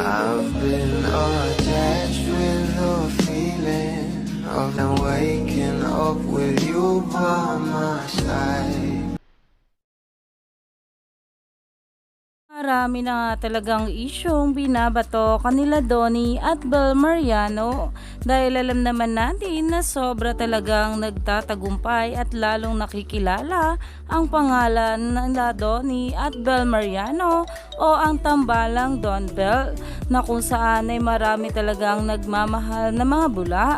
I've been attached with the feeling of waking up with you by my side. Marami na nga talagang isyong binabato kanila Donnie at Bel Mariano dahil alam naman natin na sobra talagang nagtatagumpay at lalong nakikilala ang pangalan nila Donnie at Bel Mariano o ang tambalang Don Bel na kung saan ay marami talagang nagmamahal na mga bula.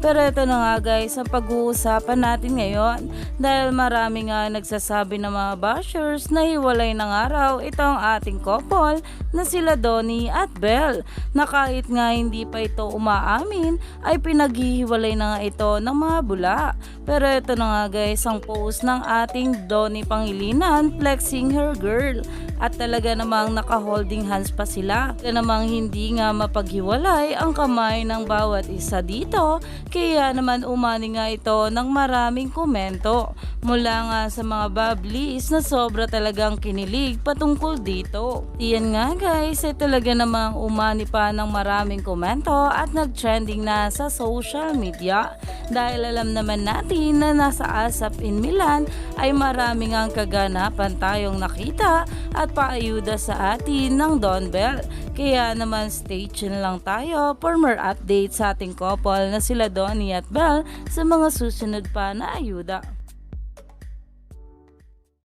Pero ito na nga guys ang pag-uusapan natin ngayon dahil marami nga nagsasabi ng mga bashers na hiwalay na nga raw itong ating couple na sila Donnie at Bel na kahit nga hindi pa ito umaamin ay pinaghihiwalay na nga ito ng mga bula. Pero ito na nga guys ang post ng ating Donnie Pangilinan flexing her girl at talaga namang naka-holding hands pa sila. Kaya namang hindi nga mapaghiwalay ang kamay ng bawat isa dito kaya naman umani nga ito ng maraming komento mula nga sa mga bablis na sobra talagang kinilig patungkol dito. Iyan nga guys ay talaga namang umani pa ng maraming komento at nag-trending na sa social media dahil alam naman natin na nasa ASAP in Milan ay maraming ang kaganapan tayong nakita at paayuda sa atin ng Don Bel. Kaya naman stay tuned lang tayo for more updates sa ating couple na sila Donnie at Bel sa mga susunod pa na ayuda.